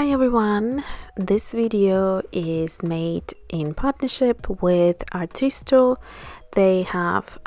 Hi everyone, this video is made in partnership with Artistro. They have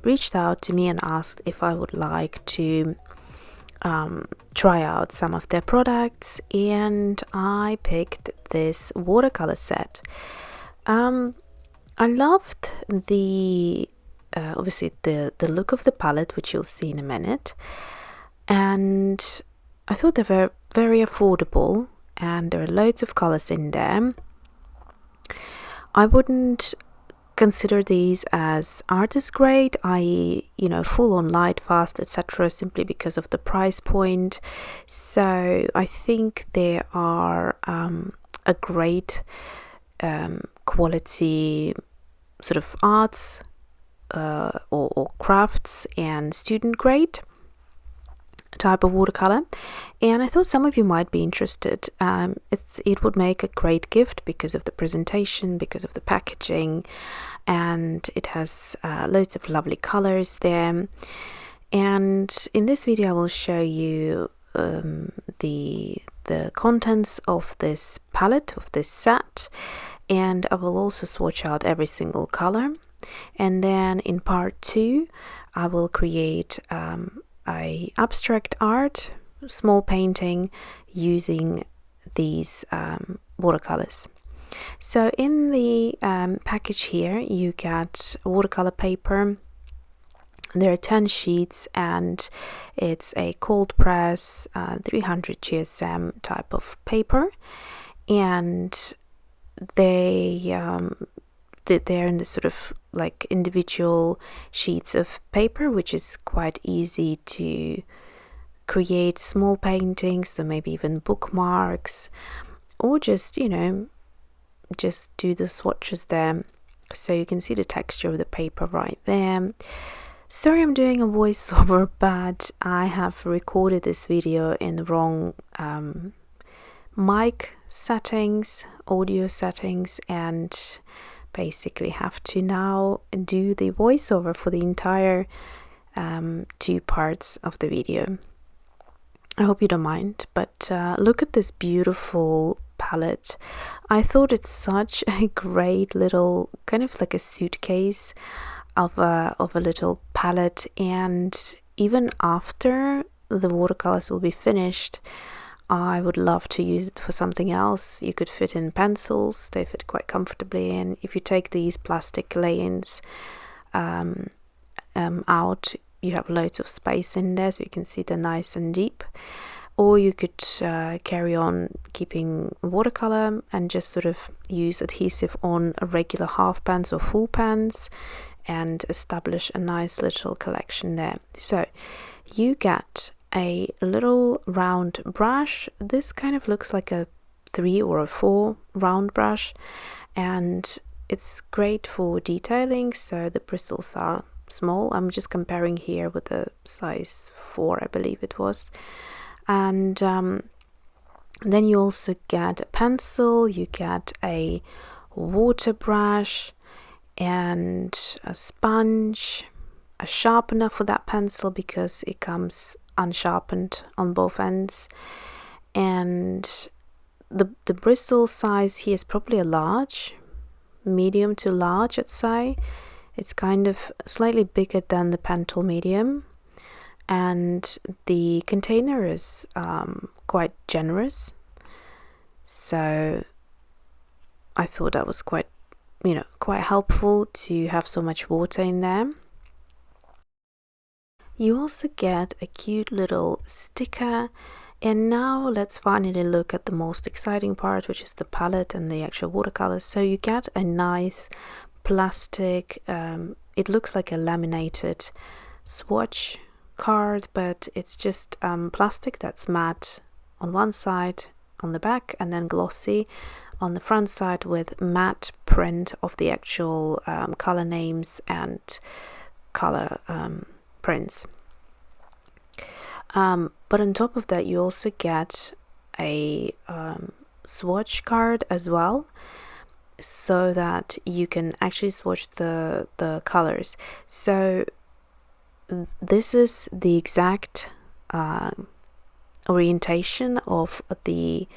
reached out to me and asked if I would like to try out some of their products, and I picked this watercolor set. I loved the obviously the look of the palette, which you'll see in a minute, and I thought they were very affordable and there are loads of colors in there. I wouldn't consider these as artist grade, i.e., full on light, fast, etc., simply because of the price point. So I think they are a great quality sort of arts or crafts and student grade type of watercolor, and I thought some of you might be interested. It would make a great gift because of the presentation, because of the packaging, and it has loads of lovely colors there. And in this video I will show you the contents of this palette, of this set, and I will also swatch out every single color. And then in part 2 I will create a abstract art, small painting using these watercolors. So in the package here you get watercolor paper. There are 10 sheets and it's a cold press 300 GSM type of paper, and they're in the sort of like individual sheets of paper, which is quite easy to create small paintings, so maybe even bookmarks, or just just do the swatches there. So you can see the texture of the paper right there. Sorry, I'm doing a voiceover, but I have recorded this video in the wrong mic settings, audio settings, and basically have to now do the voiceover for the entire 2 parts of the video. I hope you don't mind, but look at this beautiful palette. I thought it's such a great little kind of like a suitcase of a little palette, and even after the watercolors will be finished, I would love to use it for something else. You could fit in pencils, they fit quite comfortably, and if you take these plastic lay-ins out, you have loads of space in there, so you can see they're nice and deep. Or you could carry on keeping watercolor and just sort of use adhesive on a regular half pans or full pans and establish a nice little collection there. So you get a little round brush. This kind of looks like a 3 or a 4 round brush, and it's great for detailing, so the bristles are small. I'm just comparing here with the size 4, I believe it was. And then you also get a pencil, you get a water brush and a sponge, a sharpener for that pencil because it comes unsharpened on both ends, and the bristle size here is probably a large, medium to large, I'd say. It's kind of slightly bigger than the pen tool medium, and the container is quite generous, so I thought that was quite helpful to have so much water in there. You also get a cute little sticker, and now let's finally look at the most exciting part, which is the palette and the actual watercolors. So you get a nice plastic, it looks like a laminated swatch card, but it's just plastic that's matte on one side on the back and then glossy on the front side with matte print of the actual color names and color prints. But on top of that you also get a swatch card as well, so that you can actually swatch the colors. So this is the exact orientation of the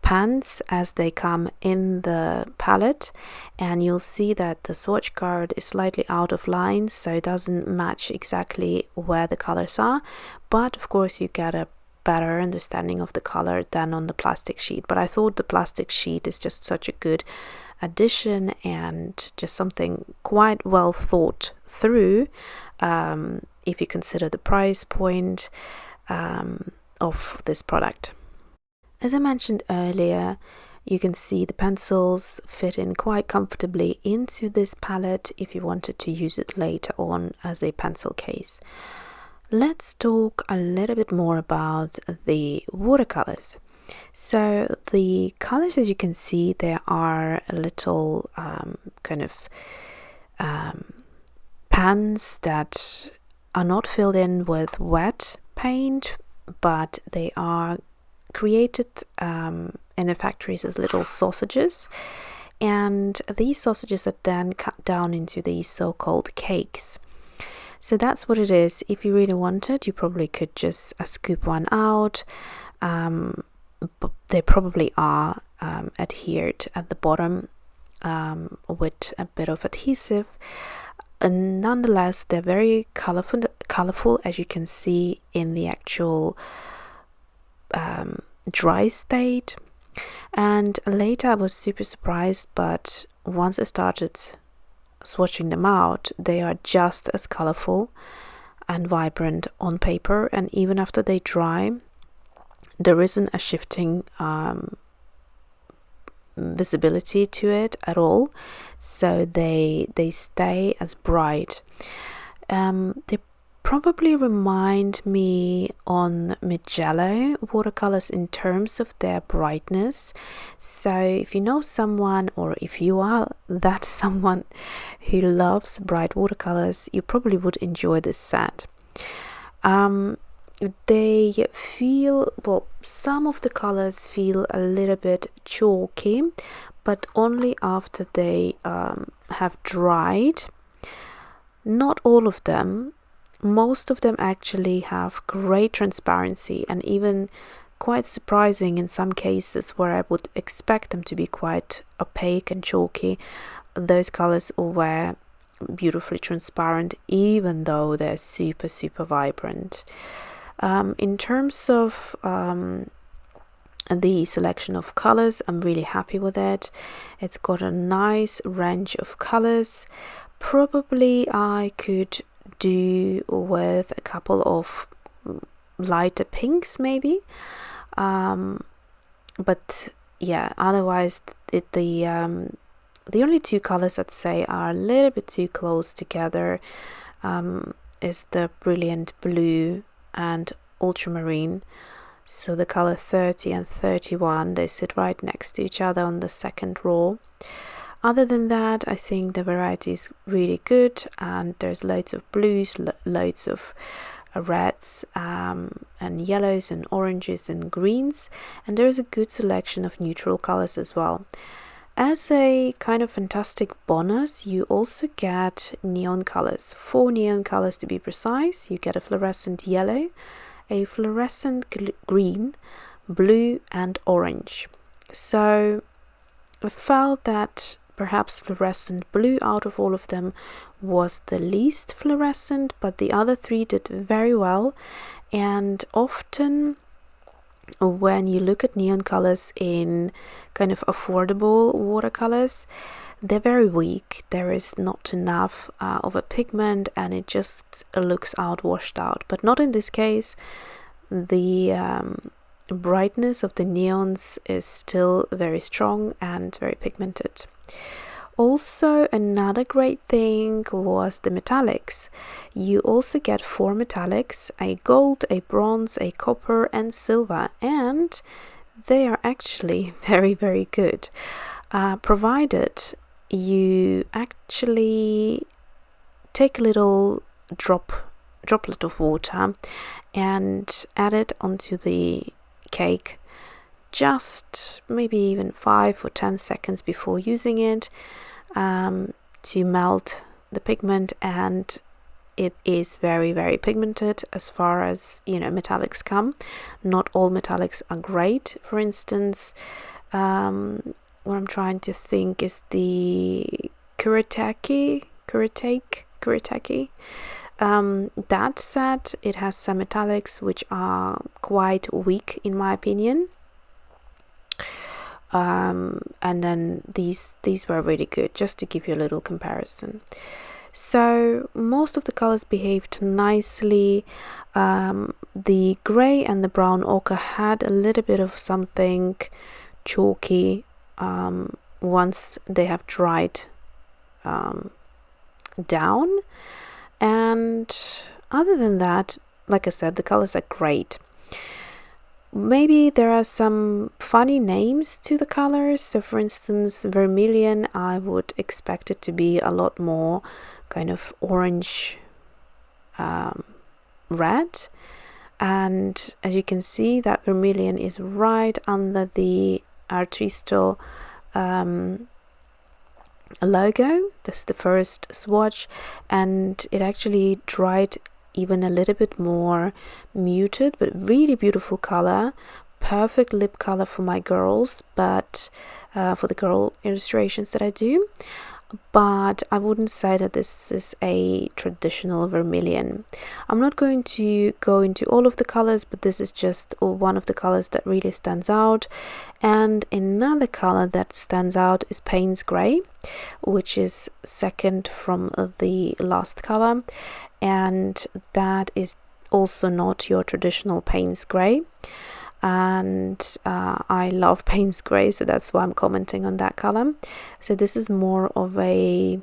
pans as they come in the palette, and you'll see that the swatch card is slightly out of line, so it doesn't match exactly where the colors are, but of course you get a better understanding of the color than on the plastic sheet. But I thought the plastic sheet is just such a good addition and just something quite well thought through, if you consider the price point of this product. As I mentioned earlier, you can see the pencils fit in quite comfortably into this palette if you wanted to use it later on as a pencil case. Let's talk a little bit more about the watercolors. So the colors, as you can see, there are a little pans that are not filled in with wet paint, but they are created in the factories as little sausages, and these sausages are then cut down into these so-called cakes. So that's what it is. If you really wanted, you probably could just scoop one out, but they probably are adhered at the bottom with a bit of adhesive. And nonetheless, they're very colorful, as you can see in the actual dry state. And later I was super surprised, but once I started swatching them out, they are just as colorful and vibrant on paper, and even after they dry, there isn't a shifting visibility to it at all, so they stay as bright. They probably remind me on Mijello watercolors in terms of their brightness. So if you know someone, or if you are that someone who loves bright watercolors, you probably would enjoy this set. They feel, well, some of the colors feel a little bit chalky, but only after they have dried. Not all of them. Most of them actually have great transparency, and even quite surprising in some cases where I would expect them to be quite opaque and chalky. Those colors were beautifully transparent, even though they're super vibrant. In terms of the selection of colors, I'm really happy with it. It's got a nice range of colors. Probably I could do with a couple of lighter pinks maybe, but yeah, otherwise the only two colors I'd say are a little bit too close together is the Brilliant Blue and Ultramarine. So the color 30 and 31, they sit right next to each other on the second row. Other than that, I think the variety is really good, and there's loads of blues, loads of reds and yellows and oranges and greens, and there's a good selection of neutral colors as well. As a kind of fantastic bonus, you also get neon colors, 4 neon colors to be precise. You get a fluorescent yellow, a fluorescent green, blue and orange. So I felt that perhaps fluorescent blue out of all of them was the least fluorescent, but the other 3 did very well. And often when you look at neon colors in kind of affordable watercolors, they're very weak. There is not enough of a pigment, and it just looks washed out. But not in this case. The brightness of the neons is still very strong and very pigmented. Also, another great thing was the metallics. You also get 4 metallics, a gold, a bronze, a copper and silver, and they are actually very good, provided you actually take a little droplet of water and add it onto the cake just maybe even 5 or 10 seconds before using it, to melt the pigment and it is very, very pigmented as far as, you know, metallics come. Not all metallics are great. For instance, what I'm trying to think is the Kuretake. That set, it has some metallics which are quite weak in my opinion. And then these were really good, just to give you a little comparison. So most of the colors behaved nicely. The gray and the brown ochre had a little bit of something chalky once they have dried down, and other than that, like I said, the colors are great. Maybe there are some funny names to the colors. So for instance, vermilion, I would expect it to be a lot more kind of orange red, and as you can see, that vermilion is right under the Artristo logo. That's the first swatch, and it actually dried even a little bit more muted, but really beautiful color, perfect lip color for my girls, but for the girl illustrations that I do. But I wouldn't say that this is a traditional vermilion. I'm not going to go into all of the colors, but this is just one of the colors that really stands out. And another color that stands out is Payne's Gray, which is second from the last color, and that is also not your traditional Payne's Gray. And I love Payne's Gray, so that's why I'm commenting on that color. So this is more of a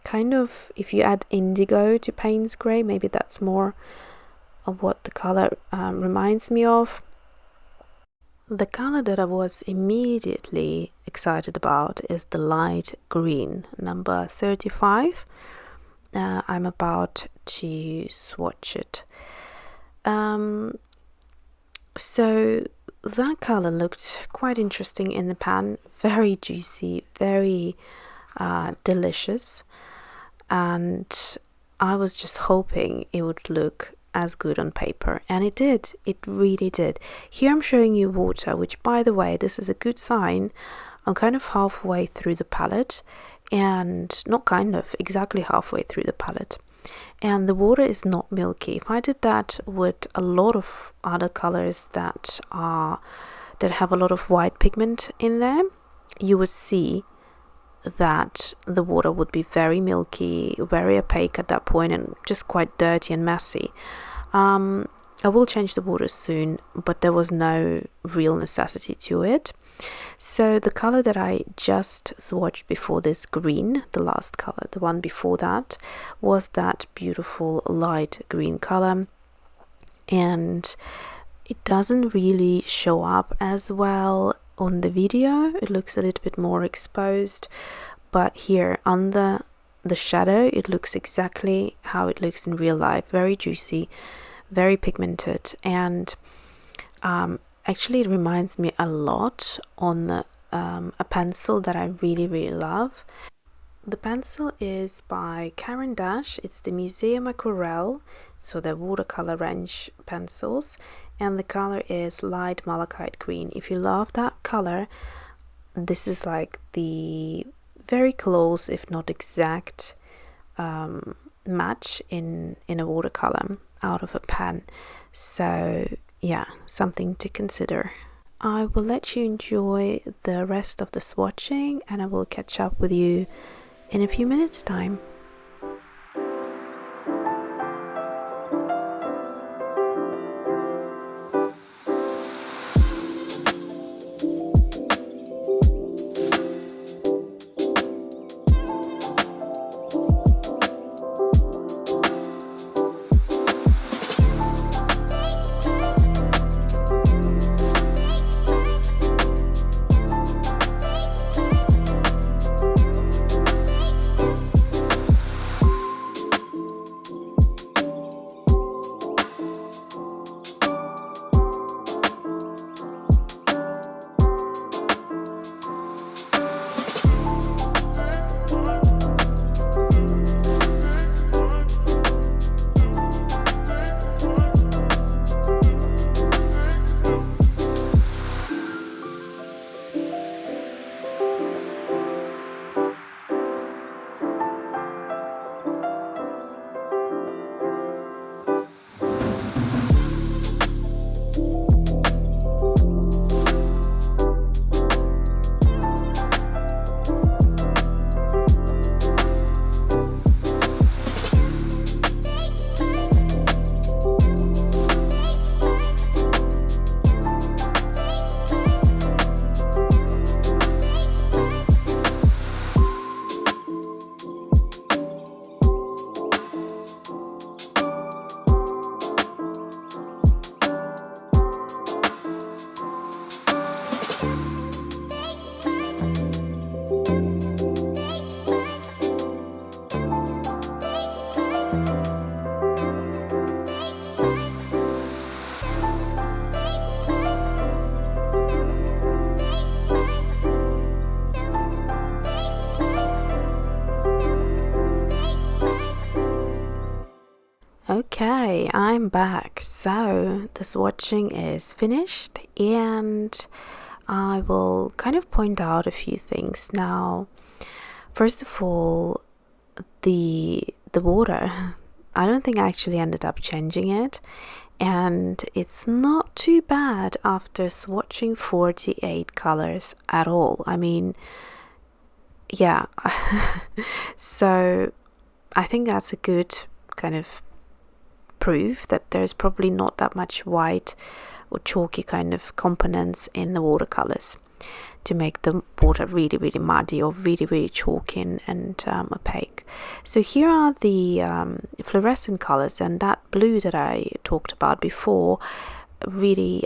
kind of, if you add indigo to Payne's Gray, maybe that's more of what the color reminds me of. The color that I was immediately excited about is the light green, number 35. I'm about to swatch it. So that color looked quite interesting in the pan, very juicy, very delicious, and I was just hoping it would look as good on paper, and it did. It really did. Here I'm showing you water, which, by the way, this is a good sign. I'm kind of halfway through the palette, and not kind of, exactly halfway through the palette. And the water is not milky. If I did that with a lot of other colors that have a lot of white pigment in there, you would see that the water would be very milky, very opaque at that point, and just quite dirty and messy. I will change the water soon, but there was no real necessity to it. So the color that I just swatched before this, green, the last color, the one before that, was that beautiful light green color, and it doesn't really show up as well on the video. It looks a little bit more exposed, but here under the shadow it looks exactly how it looks in real life, very juicy, very pigmented, and actually it reminds me a lot on a pencil that I really love. The pencil is by Caran. It's the Museum Aquarelle, so the watercolor range pencils, and the color is light malachite green. If you love that color, this is like the very close, if not exact, match in a watercolor out of a pen. So yeah, something to consider. I will let you enjoy the rest of the swatching, and I will catch up with you in a few minutes time. Okay, I'm back. So the swatching is finished, and I will kind of point out a few things. Now, first of all, the water, I don't think I actually ended up changing it, and it's not too bad after swatching 48 colors at all. I mean, yeah. So I think that's a good kind of proof that there's probably not that much white or chalky kind of components in the watercolors to make the water really, really muddy or really, really chalky and opaque. So here are the fluorescent colors, and that blue that I talked about before, really,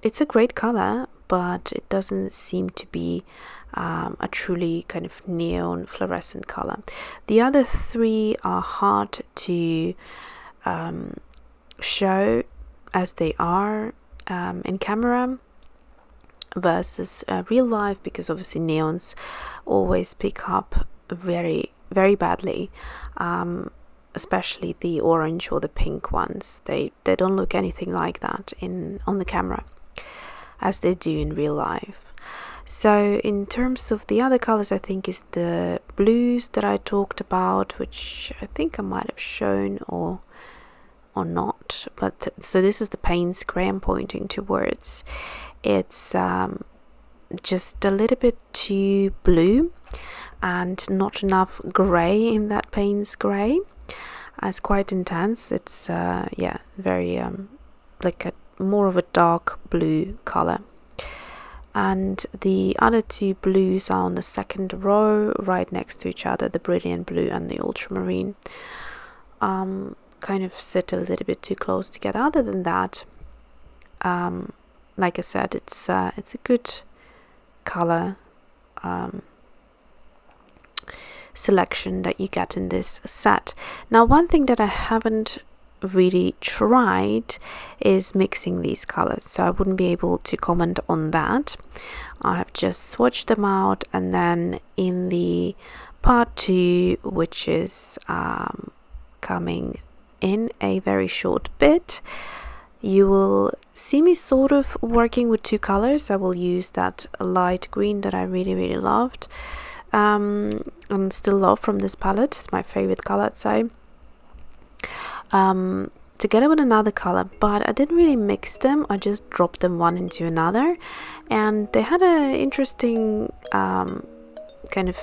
it's a great color, but it doesn't seem to be a truly kind of neon fluorescent color. The other three are hard to show as they are in camera versus real life, because obviously neons always pick up very, very badly, especially the orange or the pink ones. They don't look anything like that on the camera as they do in real life. So in terms of the other colors, I think is the blues that I talked about, which I think I might have shown or not, but so this is the Payne's gray I'm pointing towards. It's just a little bit too blue and not enough gray in that Payne's gray. It's quite intense. It's yeah, very like more of a dark blue color. And the other two blues are on the second row right next to each other, the Brilliant Blue and the Ultramarine. Kind of sit a little bit too close together. Other than that, like I said, it's a good color selection that you get in this set. Now, one thing that I haven't really tried is mixing these colors, so I wouldn't be able to comment on that. I have just swatched them out, and then in the part 2, which is coming in a very short bit, you will see me sort of working with two colors. I will use that light green that I really, really loved and still love from this palette. It's my favorite color, I'd say, together with another color, but I didn't really mix them. I just dropped them one into another, and they had an interesting kind of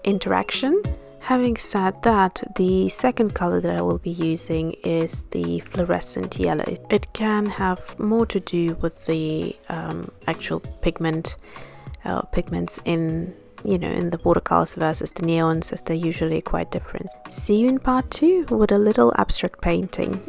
interaction. Having said that, the second color that I will be using is the fluorescent yellow. It can have more to do with the actual pigments in, in the watercolors versus the neons, as they're usually quite different. See you in part 2 with a little abstract painting.